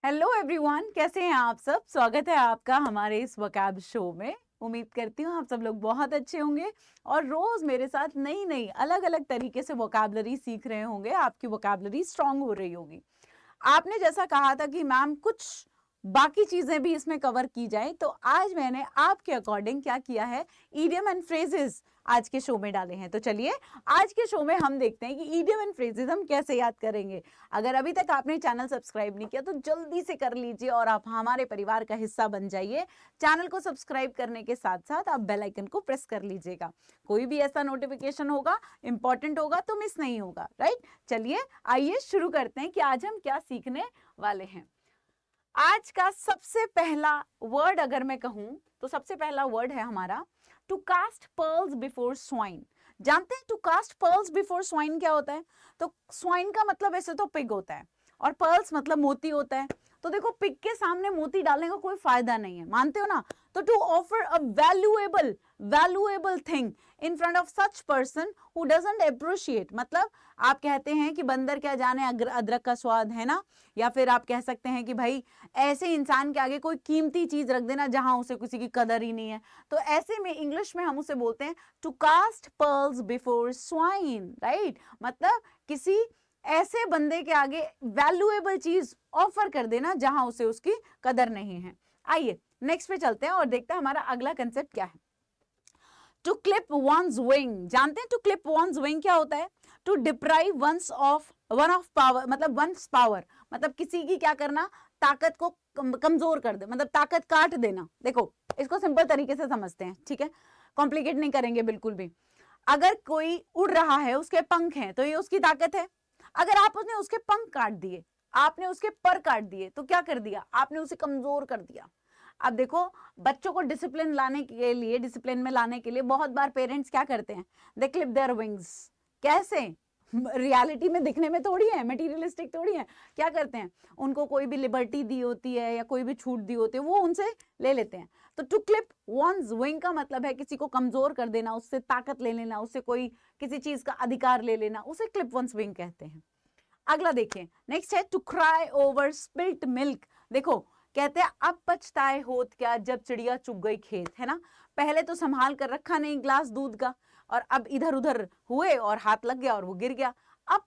Hello everyone, कैसे हैं आप सब। स्वागत है आपका हमारे इस वोकैब शो में। उम्मीद करती हूँ आप सब लोग बहुत अच्छे होंगे और रोज मेरे साथ नई नई अलग अलग तरीके से वोकैबलरी सीख रहे होंगे। आपकी वोकैबलरी स्ट्रांग हो रही होगी। आपने जैसा कहा था कि मैम कुछ बाकी चीजें भी इसमें कवर की जाए, तो आज मैंने आपके अकॉर्डिंग क्या किया है, इडियम एंड फ्रेजेस आज के शो में डाले हैं। तो चलिए आज के शो में हम देखते हैं कि इडियम एंड फ्रेजेस हम कैसे याद करेंगे। अगर अभी तक आपने चैनल सब्सक्राइब नहीं किया तो जल्दी से कर लीजिए और आप हमारे परिवार का हिस्सा बन जाइए। चैनल को सब्सक्राइब करने के साथ साथ आप बेल आइकन को प्रेस कर लीजिएगा। कोई भी ऐसा नोटिफिकेशन होगा, इंपॉर्टेंट होगा, तो मिस नहीं होगा, राइट। चलिए आइए शुरू करते हैं कि आज हम क्या सीखने वाले हैं। आज का सबसे पहला वर्ड अगर मैं कहूं तो सबसे पहला वर्ड है हमारा to cast pearls before swine. जानते हैं to cast pearls before swine क्या होता है? तो स्वाइन का मतलब ऐसे तो पिग होता है और पर्ल्स मतलब मोती होता है। तो देखो, पिग के सामने मोती डालने का कोई फायदा नहीं है, मानते हो ना। तो to offer a valuable thing in front of such person who doesn't appreciate, मतलब आप कहते हैं कि बंदर क्या जाने अदरक का स्वाद, है ना। या फिर आप कह सकते हैं कि भाई ऐसे इंसान के आगे कोई कीमती चीज रख देना जहां उसे किसी की कदर ही नहीं है। तो ऐसे में इंग्लिश में हम उसे बोलते हैं to cast pearls before swine, right. मतलब किसी ऐसे बंदे के आगे वैल्यूएबल चीज ऑफर कर देना जहां उसे उसकी कदर नहीं है। आइए नेक्स्ट पे चलते हैं और देखते हैं हमारा अगला कंसेप्ट क्या है। To clip one's wing. जानते हैं टू क्लिप वंस विंग क्या होता है? To deprive one of power, मतलब वंस पावर, मतलब किसी की क्या करना, ताकत को कमजोर कर दे, मतलब ताकत काट देना। देखो इसको सिंपल तरीके से समझते हैं, ठीक है, कॉम्प्लिकेट नहीं करेंगे बिल्कुल भी। अगर कोई उड़ रहा है, उसके पंख हैं, तो ये उसकी ताकत है। अगर आप उसने उसके पंख काट दिए, आपने उसके पर काट दिए, तो क्या कर दिया, आपने उसे कमजोर कर दिया। अब देखो, बच्चों को डिसिप्लिन लाने के लिए, डिसिप्लिन में लाने के लिए बहुत बार पेरेंट्स क्या करते हैं, दे क्लिप देयर विंग्स। कैसे? रियलिटी में दिखने में थोड़ी है, मटेरियलिस्टिक थोड़ी है। क्या करते हैं, उनको कोई भी लिबर्टी दी होती है या कोई भी छूट दी होती है, वो उनसे ले लेते हैं। तो टू क्लिप वंस विंग का मतलब है किसी को कमजोर कर देना, उससे ताकत ले लेना, उससे कोई किसी चीज का अधिकार ले लेना, उसे क्लिप वंस विंग कहते हैं। अगला देखिए, नेक्स्ट है to cry over spilt milk. देखो कहते हैं अब पछताए होत क्या जब चिड़िया चुग गई खेत, है ना। पहले तो संभाल कर रखा नहीं ग्लास दूध का, और अब इधर उधर हुए और हाथ लग गया और वो गिर गया। अब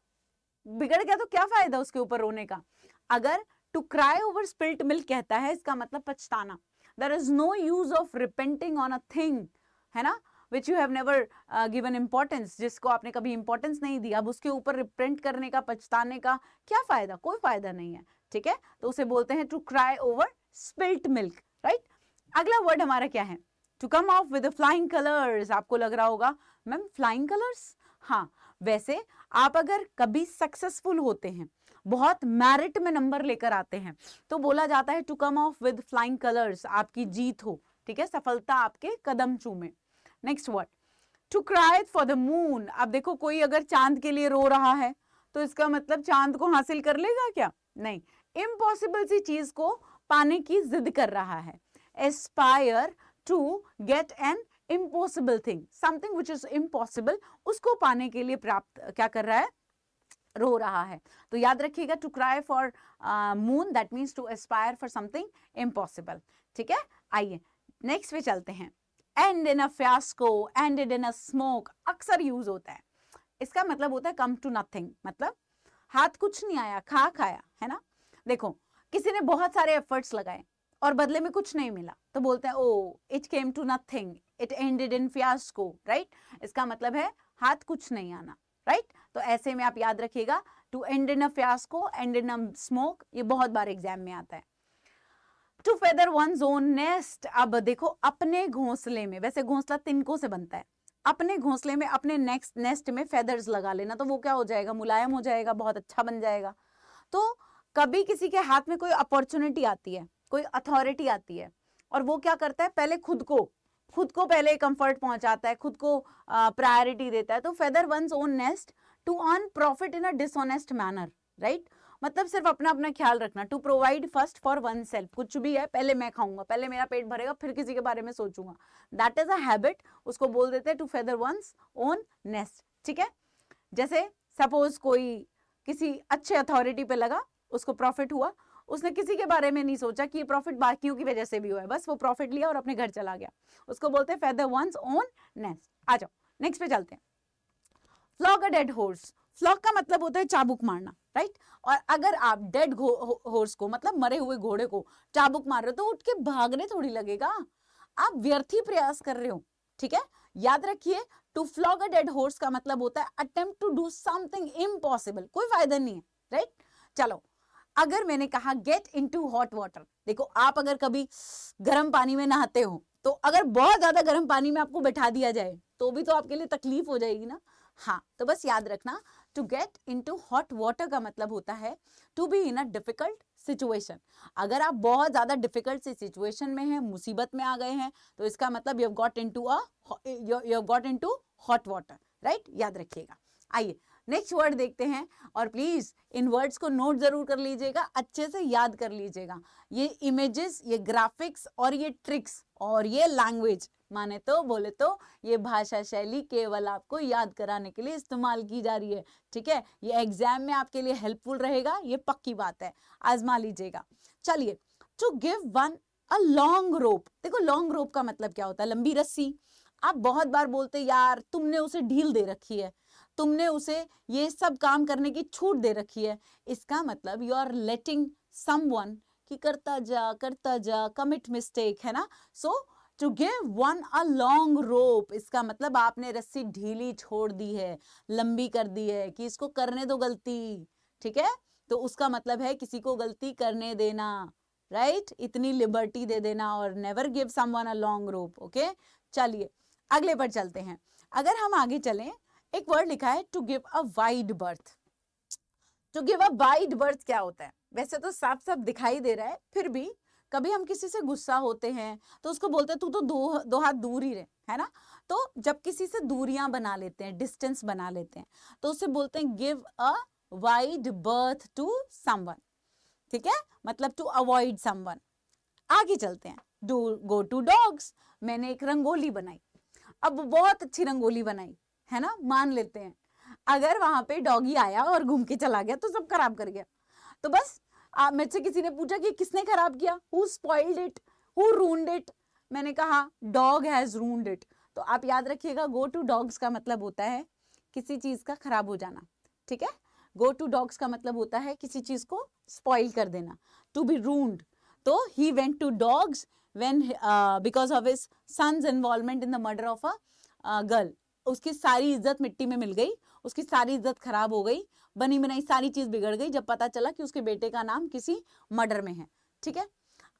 बिगड़ गया तो क्या फायदा उसके ऊपर रोने का। अगर to cry over spilt milk कहता है, इसका मतलब पछताना। There is no use of repenting on a thing, है ना, which you have never given importance, जिसको आपने कभी इंपॉर्टेंस नहीं दी, अब उसके ऊपर रिपेंट करने का, पछताने का क्या फायदा, कोई फायदा नहीं है, ठीक है। तो उसे बोलते हैं to cry over spilt milk, right. अगला वर्ड हमारा क्या है, to come off with flying colours. आपको लग रहा होगा मैम फ्लाइंग कलर्स, हाँ, वैसे आप अगर कभी सक्सेसफुल होते हैं, बहुत मेरिट में नंबर लेकर आते हैं, तो बोला जाता है to come off with flying colours, आपकी जीत हो, ठीक है, सफलता आपके कदम चूमे। Next word to cry for the moon. अब देखो, कोई अगर चांद के लिए रो रहा है तो इसका मतलब चांद को हासिल कर लेगा क्या? नहीं, इम्पॉसिबल सी चीज को पाने की जिद कर रहा है। Aspire to get an impossible thing, something which is impossible, उसको पाने के लिए प्राप्त क्या कर रहा है, रो रहा है। तो याद रखिएगा to cry for moon, that means to aspire for something impossible, ठीक है। आइए नेक्स्ट पे चलते हैं। End in a fiasco, ended in a smoke अक्सर यूज होता है। इसका मतलब होता है कम टू नथिंग, मतलब हाथ कुछ नहीं आया, खा खाया, है ना। देखो किसी ने बहुत सारे एफर्ट्स लगाए और बदले में कुछ नहीं मिला, तो बोलते हैं oh it came to nothing, it ended in fiasco, right. इसका मतलब है हाथ कुछ नहीं आना, राइट। तो ऐसे में आप याद रखिएगा to end in a fiasco, end in a smoke, ये बहुत बार एग्जाम में आता है। To feather one's own nest. अब देखो, अपने घोंसले में, वैसे घोंसला तिनकों से बनता है, अपने घोंसले में, अपने नेक्स्ट नेस्ट में फेदर्स लगा लेना, तो वो क्या हो जाएगा, मुलायम हो जाएगा, बहुत अच्छा बन जाएगा। तो कभी किसी के हाथ में कोई अपॉर्चुनिटी आती है, कोई अथॉरिटी आती है, और वो क्या करता है, पहले खुद को पहले कंफर्ट पहुंचाता है, खुद को प्रायोरिटी देता है। तो feather one's own nest to earn profit in a dishonest manner, right. मतलब सिर्फ अपना अपना ख्याल रखना, to provide first for oneself, कुछ भी है पहले मैं खाऊंगा, पहले मेरा पेट भरेगा, फिर किसी के बारे में सोचूंगा, दैट इज अ हैबिट, उसको बोल देते हैं to feather one's own nest, ठीक है। जैसे सपोज कोई किसी अच्छे अथॉरिटी पे लगा, उसको प्रॉफिट हुआ, उसने किसी के बारे में नहीं सोचा कि ये प्रॉफिट बाकियों की वजह से भी हुआ है, बस वो प्रॉफिट लिया और अपने घर चला गया। उसको बोलते हैं फेदर वंस ओन नेस्ट। आ जाओ नेक्स्ट पे चलते हैं। Flog a dead horse. Flog का मतलब होता है चाबुक मारना, राइट। और अगर आप डेड हॉर्स को मतलब मरे हुए घोड़े को चाबुक मार रहे हो तो उठ के भागने थोड़ी लगेगा, आप व्यर्थ ही प्रयास कर रहे हो, ठीक है। याद रखिए, to flog a dead horse का मतलब होता है attempt to do something impossible, कोई फायदा नहीं है, राइट। चलो, अगर मैंने कहा गेट इनटू हॉट वाटर, देखो आप अगर कभी गर्म पानी में नहाते हो तो अगर बहुत ज्यादा गर्म पानी में आपको बैठा दिया जाए तो भी तो आपके लिए तकलीफ हो जाएगी ना। हाँ, तो बस याद रखना, to get into hot water का मतलब होता है to be in a difficult situation. अगर आप बहुत ज्यादा डिफिकल्ट सी सिचुएशन में हैं, मुसीबत में आ गए हैं, तो इसका मतलब you have got into hot water, right, याद रखिएगा। आइए नेक्स्ट वर्ड देखते हैं, और प्लीज इन वर्ड्स को नोट जरूर कर लीजिएगा, अच्छे से याद कर लीजिएगा। ये इमेजेस, ये ग्राफिक्स और ये ट्रिक्स और ये लैंग्वेज, माने तो बोले तो ये भाषा शैली केवल आपको याद कराने के लिए इस्तेमाल की जा रही है, ठीक है। ये एग्जाम में आपके लिए हेल्पफुल रहेगा, ये पक्की बात है, आजमा लीजिएगा। चलिए, to give one a long rope. देखो लॉन्ग रोप का मतलब क्या होता है, लंबी रस्सी। आप बहुत बार बोलते यार तुमने उसे ढील दे रखी है, तुमने उसे ये सब काम करने की छूट दे रखी है। इसका मतलब यू आर लेटिंग समवन कि करता जा, कमिट मिस्टेक, है ना। So to give one a long rope, इसका मतलब आपने रस्सी ढीली छोड़ दी है, लंबी कर दी है कि इसको करने दो गलती, ठीक है। तो उसका मतलब है किसी को गलती करने देना, राइट, इतनी लिबर्टी दे देना, और नेवर गिव समवन अ लॉन्ग रोप, ओके। चलिए अगले पर चलते हैं। अगर हम आगे चलें, एक वर्ड लिखा है to give a wide berth. To give a wide berth क्या होता है, वैसे तो साफ साफ दिखाई दे रहा है, फिर भी कभी हम किसी से गुस्सा होते हैं तो उसको बोलते हैं तू तो दो हाथ दूर ही रहे, है ना। तो जब किसी से दूरियां बना लेते हैं, डिस्टेंस बना लेते हैं, तो उसे बोलते हैं give a wide berth to someone, ठीक है, मतलब टू अवॉइड समवन। आगे चलते हैं, डू गो टू डॉग्स। मैंने एक रंगोली बनाई, अब बहुत अच्छी रंगोली बनाई, है ना, मान लेते हैं। अगर वहां पे डॉगी आया और घूम के चला गया तो सब खराब कर गया, तो बस मुझसे किसी ने पूछा कि किसने खराब किया, who spoiled it, who ruined it, मैंने कहा डॉग हैज रून्ड इट। तो आप याद रखिएगा, गो टू डॉग्स का मतलब होता है किसी चीज का खराब हो जाना, ठीक है। गो टू डॉग्स का मतलब होता है किसी चीज को स्पॉइल कर देना, टू बी रून्ड। तो he went to dogs when because of his son's involvement in the murder of a girl। उसकी सारी इज्जत मिट्टी में मिल गई, उसकी सारी इज्जत खराब हो गई, बनी बनाई सारी चीज बिगड़ गई जब पता चला कि उसके बेटे का नाम किसी मर्डर में है, ठीक है।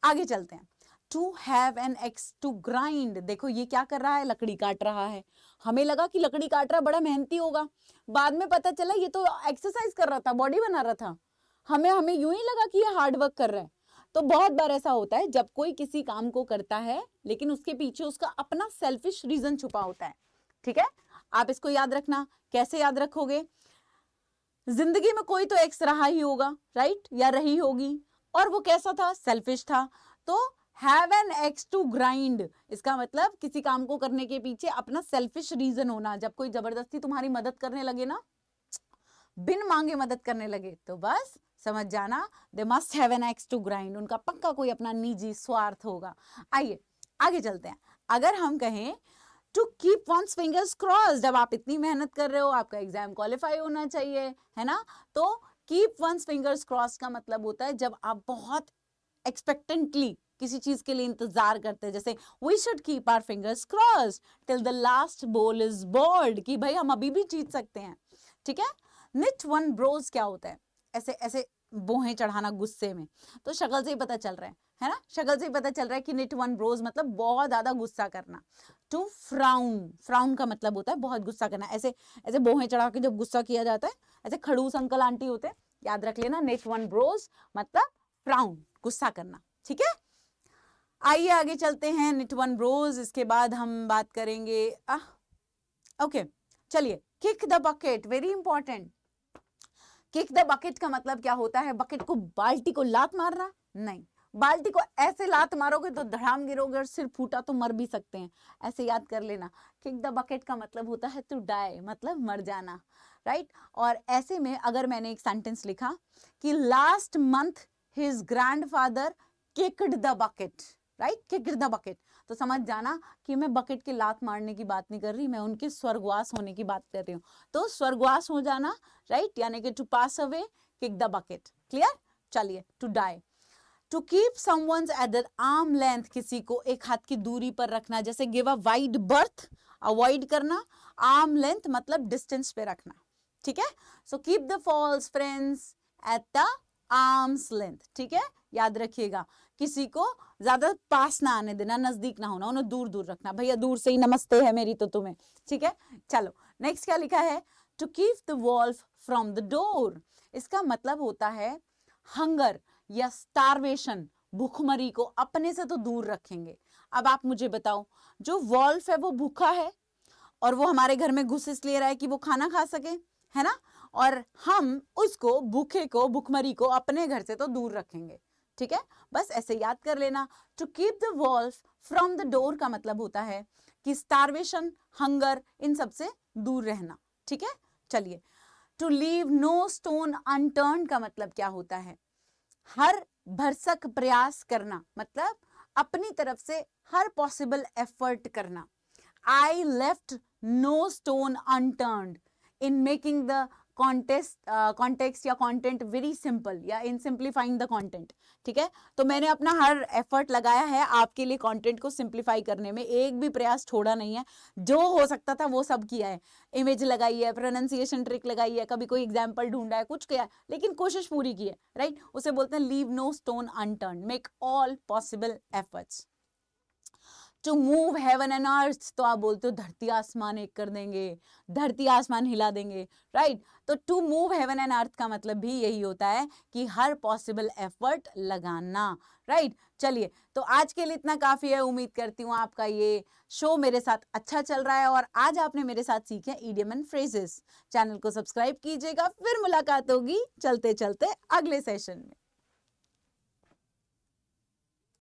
आगे चलते हैं, to have an axe to grind. देखो ये क्या कर रहा है, लकड़ी काट रहा है। हमें लगा कि लकड़ी काट रहा बड़ा मेहनती होगा, बाद में पता चला ये तो एक्सरसाइज कर रहा था, बॉडी बना रहा था। हमें यूं ही लगा कि ये हार्ड वर्क कर रहा है। तो बहुत बार ऐसा होता है जब कोई किसी काम को करता है लेकिन उसके पीछे उसका अपना सेल्फिश रीजन छुपा होता है, ठीक है। आप इसको याद रखना, कैसे याद रखोगे, जिंदगी में कोई तो एक्स रहा ही होगा, राइट, या रही होगी, और वो कैसा था, सेल्फिश था। तो have an axe to grind, इसका मतलब किसी काम को करने के पीछे अपना सेल्फिश रीजन होना। जब कोई जबरदस्ती तुम्हारी मदद करने लगे ना, बिन मांगे मदद करने लगे, तो बस समझ जाना they must have an axe to grind, उनका पक्का कोई अपना निजी स्वार्थ होगा। आइए आगे चलते हैं। अगर हम कहें to keep one's fingers crossed, जब आप इतनी मेहनत कर रहे हो, आपका एग्जाम क्वालिफाई होना चाहिए, है ना, तो कीप वंस फिंगर्स क्रॉस्ड का मतलब होता है जब आप बहुत एक्सपेक्टेंटली किसी चीज के लिए इंतजार करते हैं, जैसे we should keep our fingers crossed till the last ball is bowled, कि भाई हम अभी भी जीत सकते हैं, ठीक है। निट वन ब्रोज क्या होता है, ऐसे ऐसे बोहें चढ़ाना गुस्से में, तो शक्ल से ही पता चल रहा है ना, शक्ल से ही पता चल रहा है कि निट वन ब्रोज मतलब बहुत ज्यादा गुस्सा करना। टू फ्राउन, फ्राउन का मतलब होता है बहुत गुस्सा करना, ऐसे ऐसे बोहें चढ़ा के जब गुस्सा किया जाता है, ऐसे खड़ूस अंकल आंटी होते हैं, याद रख लेना, निट वन ब्रोज मतलब फ्राउन, गुस्सा करना, ठीक है। आइए आगे चलते हैं, निट वन ब्रोज, इसके बाद हम बात करेंगे ओके चलिए, kick the bucket, very important. Kick the bucket का मतलब क्या होता है, बकेट को, बाल्टी को लात मारना नहीं, बाल्टी को ऐसे लात मारोगे तो धड़ाम गिरोगे और सिर फूटा तो मर भी सकते हैं, ऐसे याद कर लेना। किक द बकेट का मतलब होता है टू डाई, मतलब मर जाना, राइट। और ऐसे में अगर मैंने एक सेंटेंस लिखा कि last month his grandfather kicked the bucket, right, kicked the bucket. तो समझ जाना कि मैं बकेट की लात मारने की बात नहीं कर रही, मैं उनके स्वर्गवास होने की बात कर रही हूँ। तो स्वर्गवास हो जाना, राइट, यानी कि to pass away, kick the bucket. Clear? चलिए, to die, to keep someone's at the arm length, किसी को एक हाथ की दूरी पर रखना, जैसे give a wide berth, avoid करना, आर्म लेंथ मतलब डिस्टेंस पे रखना, ठीक है। So keep the false friends at the arms length, ठीक है, याद रखिएगा, किसी को ज्यादा पास ना आने देना, नजदीक ना होना, उन्हें दूर दूर रखना। भैया दूर से ही नमस्ते है मेरी तो तुम्हें, ठीक है। चलो नेक्स्ट क्या लिखा है, to keep the wolf from the door, इसका मतलब होता है हंगर या स्टारवेशन, भूखमरी को अपने से तो दूर रखेंगे। अब आप मुझे बताओ, जो वॉल्फ है वो भूखा है और वो हमारे घर में घुस इसलिए रहा है कि वो खाना खा सके, है ना, और हम उसको, भूखे को, भूखमरी को अपने घर से तो दूर रखेंगे, ठीक है। बस ऐसे याद कर लेना, to keep the wolf from the door का मतलब होता है कि स्टारवेशन, हंगर, इन सब से दूर रहना, ठीक है। चलिए, to leave no stone unturned का मतलब क्या होता है, हर भरसक प्रयास करना, मतलब अपनी तरफ से हर पॉसिबल एफर्ट करना। I left no stone unturned in making the context या content very simple या in simplifying the content, ठीक है। तो मैंने अपना हर एफर्ट लगाया है आपके लिए कंटेंट को सिंप्लीफाई करने में, एक भी प्रयास छोड़ा नहीं है, जो हो सकता था वो सब किया है। इमेज लगाई है, प्रोनाउंसिएशन ट्रिक लगाई है, कभी कोई एग्जाम्पल ढूंढा है, कुछ किया है, लेकिन कोशिश पूरी की है, राइट। उसे बोलते हैं leave no stone unturned, make all possible efforts. To move heaven and earth, तो आप बोलते हो धरती आसमान एक कर देंगे, धरती आसमान हिला देंगे, राइट। तो to move heaven and earth का मतलब भी यही होता है कि हर पॉसिबल एफर्ट लगाना, राइट। चलिए, तो आज के लिए इतना काफी है। उम्मीद करती हूँ आपका ये शो मेरे साथ अच्छा चल रहा है और आज आपने मेरे साथ सीखे इडियम एंड फ्रेजेस। चैनल को सब्सक्राइब कीजिएगा, फिर मुलाकात होगी चलते चलते अगले सेशन में।